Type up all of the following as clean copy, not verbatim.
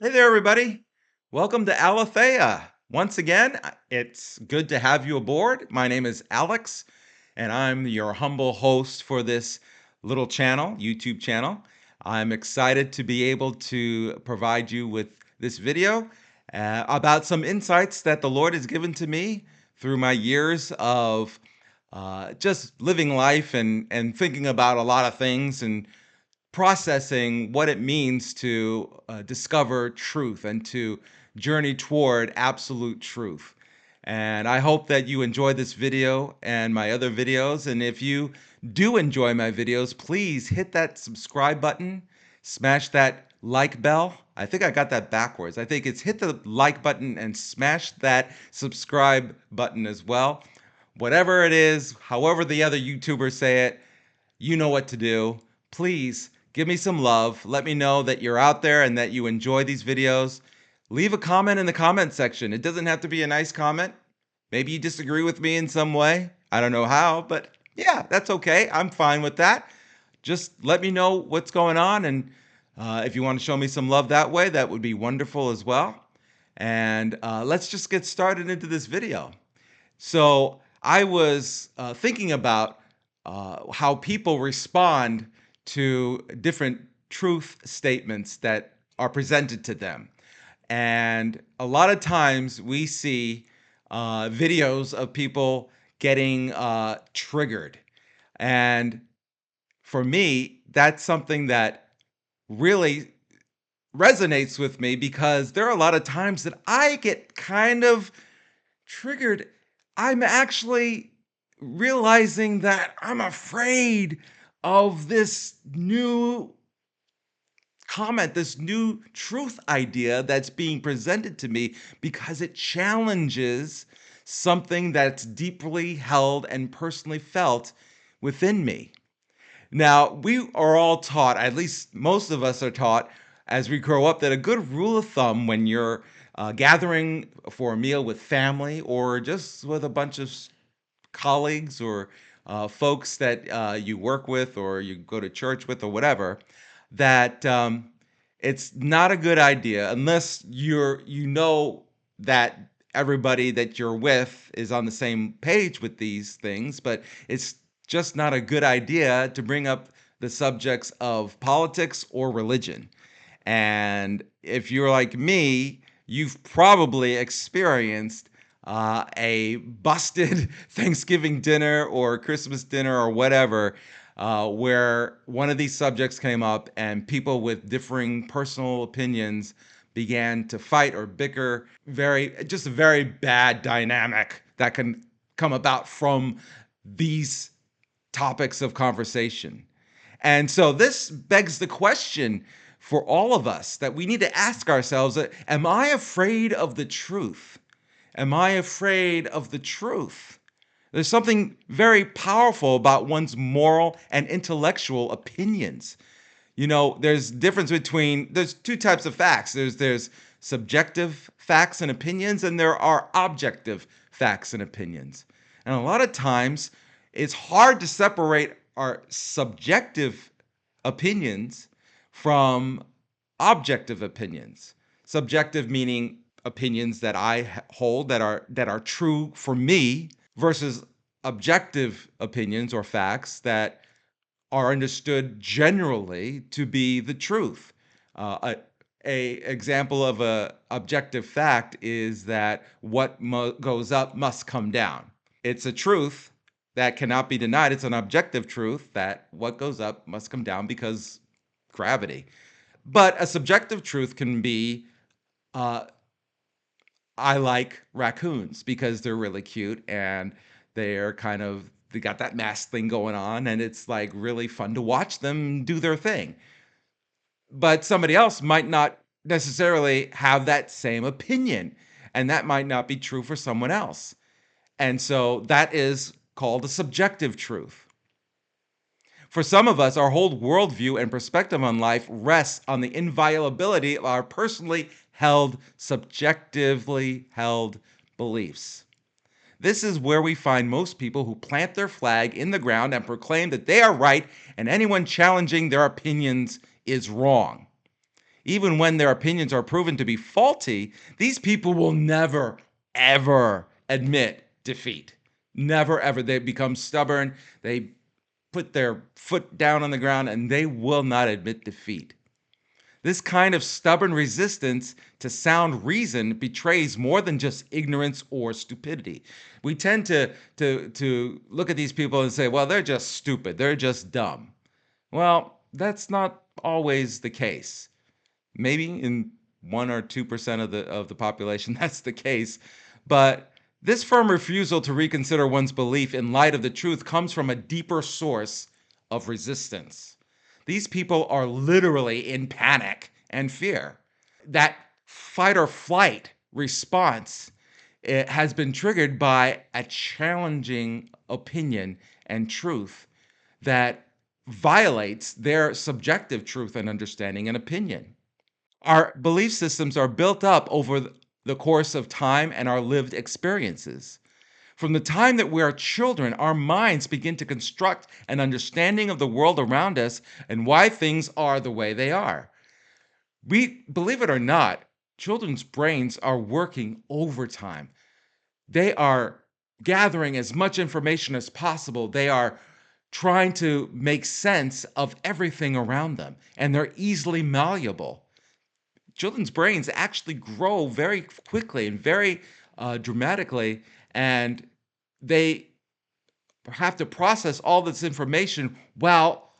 Hey there, everybody. Welcome to Alethea. Once again, it's good to have you aboard. My name is Alex, and I'm your humble host for this little channel, YouTube channel. I'm excited to be able to provide you with this video about some insights that the Lord has given to me through my years of just living life and thinking about a lot of things and processing what it means to discover truth and to journey toward absolute truth. And I hope that you enjoy this video and my other videos. And if you do enjoy my videos, please hit that subscribe button, smash that like bell. I think I got that backwards. I think it's hit the like button and smash that subscribe button as well. Whatever it is, however the other YouTubers say it, you know what to do. Please give me some love. Let me know that you're out there and that you enjoy these videos. Leave a comment in the comment section. It doesn't have to be a nice comment. Maybe you disagree with me in some way. I don't know how, but yeah, that's okay. I'm fine with that. Just let me know what's going on. And if you want to show me some love that way, that would be wonderful as well. And let's just get started into this video. So I was thinking about how people respond to different truth statements that are presented to them. And a lot of times we see videos of people getting triggered. And for me, that's something that really resonates with me because there are a lot of times that I get kind of triggered. I'm actually realizing that I'm afraid of this new comment, this new truth idea that's being presented to me because it challenges something that's deeply held and personally felt within me. Now, we are all taught, at least most of us are taught as we grow up, that a good rule of thumb when you're gathering for a meal with family or just with a bunch of colleagues or folks that you work with or you go to church with or whatever, that it's not a good idea unless you know that everybody that you're with is on the same page with these things, but it's just not a good idea to bring up the subjects of politics or religion. And if you're like me, you've probably experienced a busted Thanksgiving dinner or Christmas dinner or whatever, where one of these subjects came up and people with differing personal opinions began to fight or bicker. Just a very bad dynamic that can come about from these topics of conversation. And so this begs the question for all of us that we need to ask ourselves, am I afraid of the truth? Am I afraid of the truth? There's something very powerful about one's moral and intellectual opinions. You know, there's two types of facts. There's subjective facts and opinions, and there are objective facts and opinions. And a lot of times it's hard to separate our subjective opinions from objective opinions. Subjective meaning opinions that I hold that are true for me versus objective opinions or facts that are understood generally to be the truth. A example of a objective fact is that what goes up must come down. It's a truth that cannot be denied. It's an objective truth that what goes up must come down because gravity. But a subjective truth can be, uh, I like raccoons because they're really cute and they got that mask thing going on and it's like really fun to watch them do their thing. But somebody else might not necessarily have that same opinion, and that might not be true for someone else. And so that is called a subjective truth. For some of us, our whole worldview and perspective on life rests on the inviolability of our personally held, subjectively held beliefs. This is where we find most people who plant their flag in the ground and proclaim that they are right and anyone challenging their opinions is wrong. Even when their opinions are proven to be faulty, these people will never, ever admit defeat. Never, ever. They become stubborn. They put their foot down on the ground and they will not admit defeat. This kind of stubborn resistance to sound reason betrays more than just ignorance or stupidity. We tend to look at these people and say, well, they're just stupid, they're just dumb. Well, that's not always the case. Maybe in 1 or 2% of the population that's the case, but this firm refusal to reconsider one's belief in light of the truth comes from a deeper source of resistance. These people are literally in panic and fear. That fight or flight response, it has been triggered by a challenging opinion and truth that violates their subjective truth and understanding and opinion. Our belief systems are built up over the course of time and our lived experiences. From the time that we are children, our minds begin to construct an understanding of the world around us and why things are the way they are. We, believe it or not, children's brains are working overtime. They are gathering as much information as possible. They are trying to make sense of everything around them, and they're easily malleable. Children's brains actually grow very quickly and very dramatically, and they have to process all this information while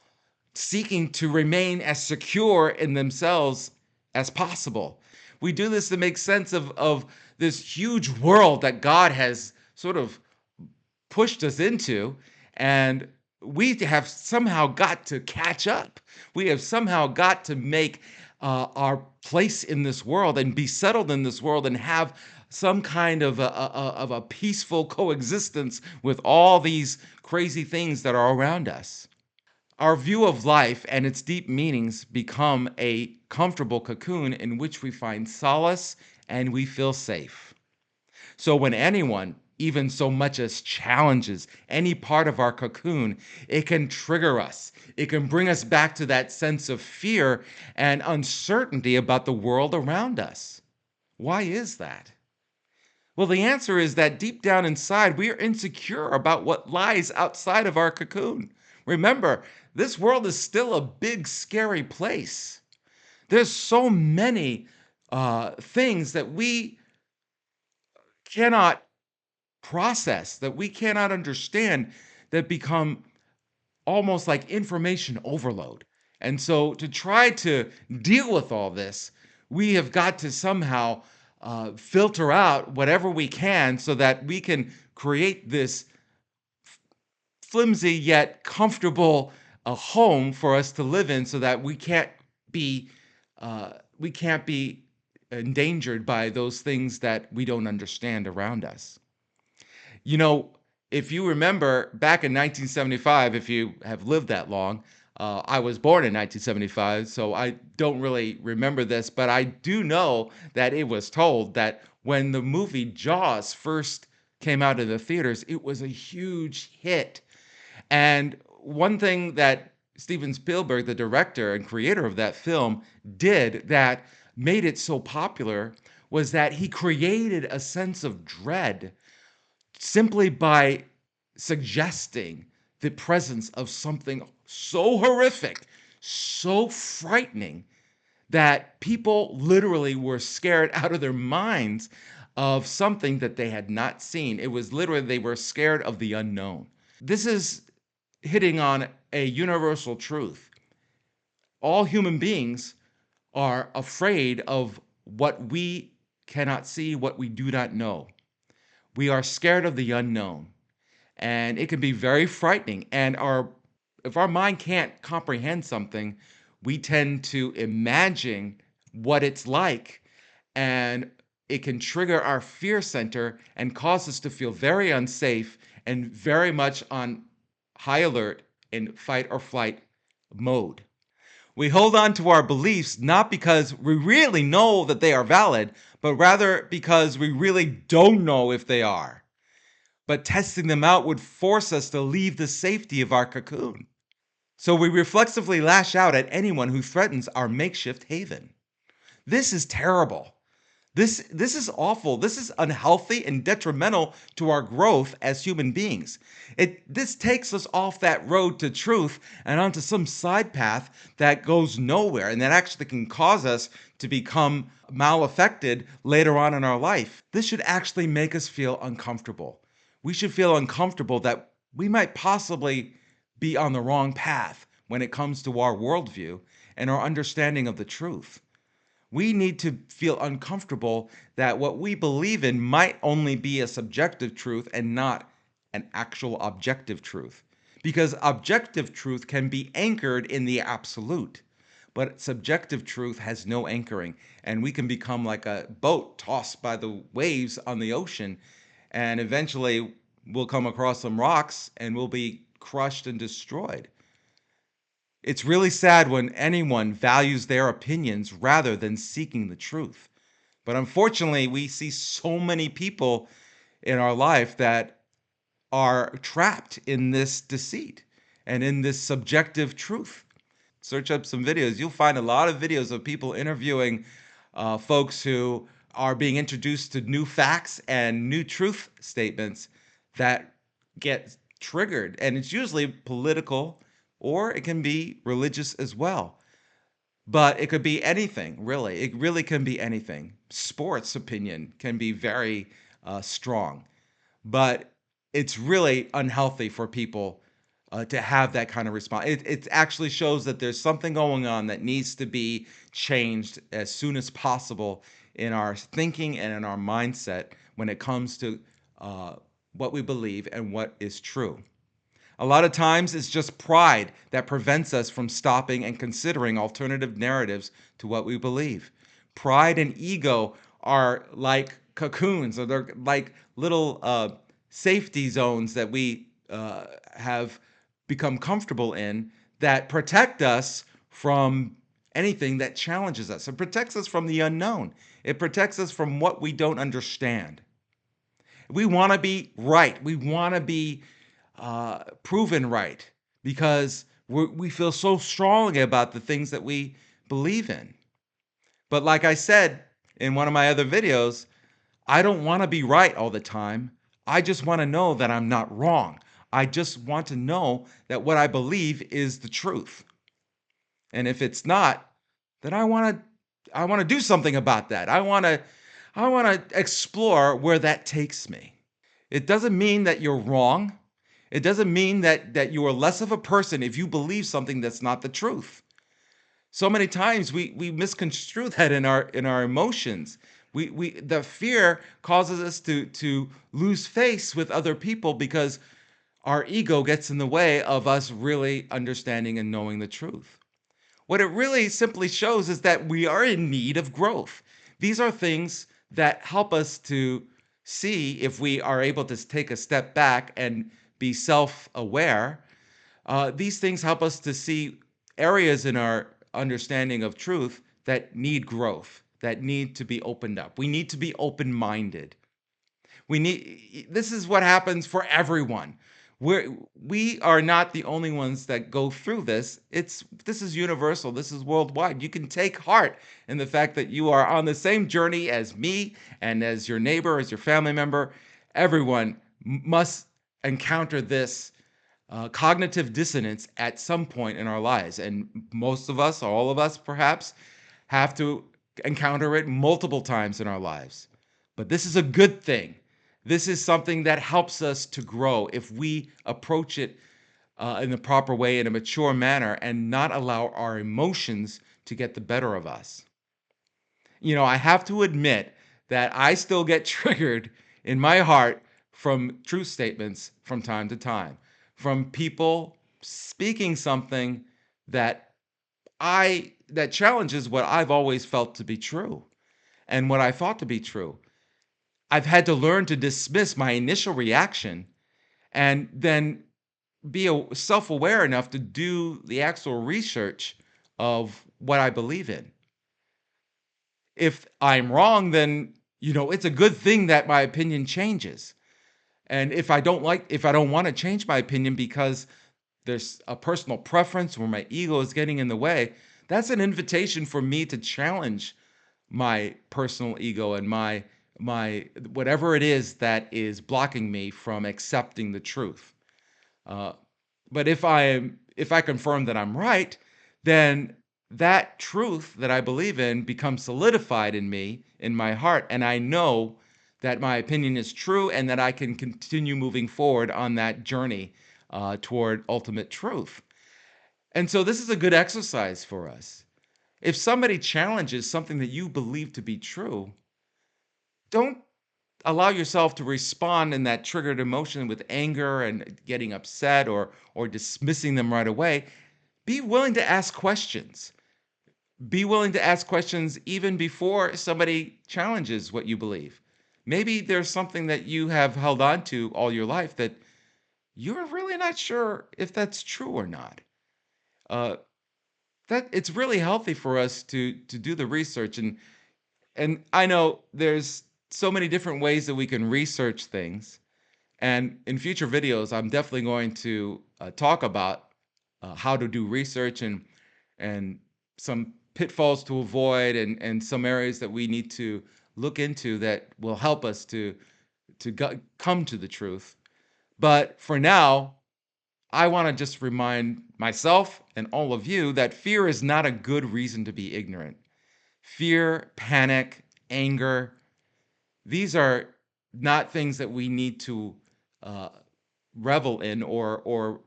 seeking to remain as secure in themselves as possible. We do this to make sense of this huge world that God has sort of pushed us into, and we have somehow got to catch up. We have somehow got to make our place in this world and be settled in this world and have some kind of a peaceful coexistence with all these crazy things that are around us. Our view of life and its deep meanings become a comfortable cocoon in which we find solace and we feel safe. So when anyone even so much as challenges any part of our cocoon, it can trigger us. It can bring us back to that sense of fear and uncertainty about the world around us. Why is that? Well, the answer is that deep down inside, we are insecure about what lies outside of our cocoon. Remember, this world is still a big, scary place. There's so many things that we cannot process, that we cannot understand, that become almost like information overload. And so, to try to deal with all this, we have got to somehow filter out whatever we can so that we can create this flimsy yet comfortable home for us to live in, so that be we can't be endangered by those things that we don't understand around us. You know, if you remember back in 1975, if you have lived that long, I was born in 1975, so I don't really remember this, but I do know that it was told that when the movie Jaws first came out in the theaters, it was a huge hit. And one thing that Steven Spielberg, the director and creator of that film, did that made it so popular was that he created a sense of dread simply by suggesting the presence of something so horrific, so frightening, that people literally were scared out of their minds of something that they had not seen. It was literally, they were scared of the unknown. This is hitting on a universal truth. All human beings are afraid of what we cannot see, what we do not know. We are scared of the unknown, and it can be very frightening. And if our mind can't comprehend something, we tend to imagine what it's like, and it can trigger our fear center and cause us to feel very unsafe and very much on high alert in fight or flight mode. We hold on to our beliefs not because we really know that they are valid, but rather because we really don't know if they are. But testing them out would force us to leave the safety of our cocoon. So we reflexively lash out at anyone who threatens our makeshift haven. This is terrible. This is awful. This is unhealthy and detrimental to our growth as human beings. This takes us off that road to truth and onto some side path that goes nowhere and that actually can cause us to become malaffected later on in our life. This should actually make us feel uncomfortable. We should feel uncomfortable that we might possibly be on the wrong path when it comes to our worldview and our understanding of the truth. We need to feel uncomfortable that what we believe in might only be a subjective truth and not an actual objective truth. Because objective truth can be anchored in the absolute, but subjective truth has no anchoring. And we can become like a boat tossed by the waves on the ocean. And eventually we'll come across some rocks and we'll be crushed and destroyed. It's really sad when anyone values their opinions rather than seeking the truth. But unfortunately, we see so many people in our life that are trapped in this deceit and in this subjective truth. Search up some videos. You'll find a lot of videos of people interviewing folks who are being introduced to new facts and new truth statements that get triggered. And it's usually political or it can be religious as well. But it could be anything, really. It really can be anything. Sports opinion can be very strong, but it's really unhealthy for people to have that kind of response. It actually shows that there's something going on that needs to be changed as soon as possible in our thinking and in our mindset when it comes to what we believe and what is true. A lot of times it's just pride that prevents us from stopping and considering alternative narratives to what we believe. Pride and ego are like cocoons, or they're like little safety zones that we have become comfortable in that protect us from anything that challenges us. It protects us from the unknown. It protects us from what we don't understand. We want to be right. We want to be proven right because we feel so strongly about the things that we believe in. But like I said in one of my other videos, I don't want to be right all the time. I just want to know that I'm not wrong. I just want to know that what I believe is the truth. And if it's not, then I want to do something about that. I want to explore where that takes me. It doesn't mean that you're wrong. It doesn't mean that you are less of a person if you believe something that's not the truth. So many times we misconstrue that in our emotions. The fear causes us to lose face with other people because our ego gets in the way of us really understanding and knowing the truth. What it really simply shows is that we are in need of growth. These are things that help us to see if we are able to take a step back and be self aware. These things help us to see areas in our understanding of truth that need growth, that need to be opened up. We need to be open minded. This is what happens for everyone. We are not the only ones that go through this. This is universal. This is worldwide. You can take heart in the fact that you are on the same journey as me and as your neighbor, as your family member. Everyone must encounter this cognitive dissonance at some point in our lives. And most of us, all of us perhaps, have to encounter it multiple times in our lives. But this is a good thing. This is something that helps us to grow if we approach it in the proper way, in a mature manner, and not allow our emotions to get the better of us. I have to admit that I still get triggered in my heart from truth statements from time to time, from people speaking something that that challenges what I've always felt to be true and what I thought to be true. I've had to learn to dismiss my initial reaction and then be self-aware enough to do the actual research of what I believe in. If I'm wrong, then it's a good thing that my opinion changes. And if I don't want to change my opinion because there's a personal preference or my ego is getting in the way, that's an invitation for me to challenge my personal ego and my whatever it is that is blocking me from accepting the truth. Uh, but if I confirm that I'm right, then that truth that I believe in becomes solidified in me, in my heart, and I know that my opinion is true and that I can continue moving forward on that journey toward ultimate truth. And so this is a good exercise for us. If somebody challenges something that you believe to be true, don't allow yourself to respond in that triggered emotion with anger and getting upset or dismissing them right away. Be willing to ask questions. Be willing to ask questions even before somebody challenges what you believe. Maybe there's something that you have held on to all your life that you're really not sure if that's true or not. Uh, that it's really healthy for us to do the research, and I know there's so many different ways that we can research things. And in future videos, I'm definitely going to talk about how to do research and some pitfalls to avoid and some areas that we need to look into that will help us to come to the truth. But for now, I want to just remind myself and all of you that fear is not a good reason to be ignorant. Fear, panic, anger, these are not things that we need to uh, revel in or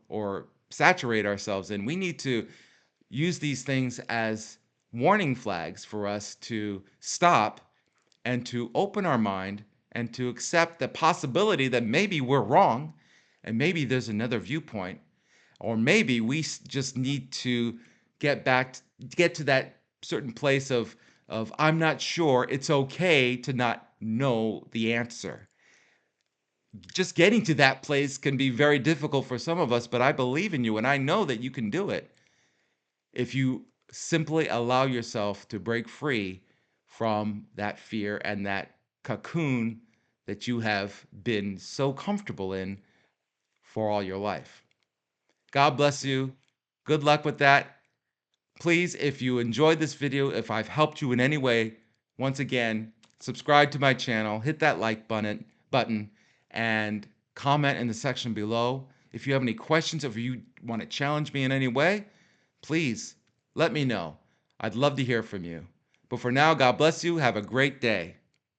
saturate ourselves in. We need to use these things as warning flags for us to stop and to open our mind and to accept the possibility that maybe we're wrong and maybe there's another viewpoint, or maybe we just need to get to that certain place of I'm not sure. It's okay to not know the answer. Just getting to that place can be very difficult for some of us, but I believe in you and I know that you can do it if you simply allow yourself to break free from that fear and that cocoon that you have been so comfortable in for all your life. God bless you. Good luck with that. Please, if you enjoyed this video, if I've helped you in any way, once again, subscribe to my channel, hit that like button, and comment in the section below. If you have any questions or if you want to challenge me in any way, please let me know. I'd love to hear from you. But for now, God bless you. Have a great day.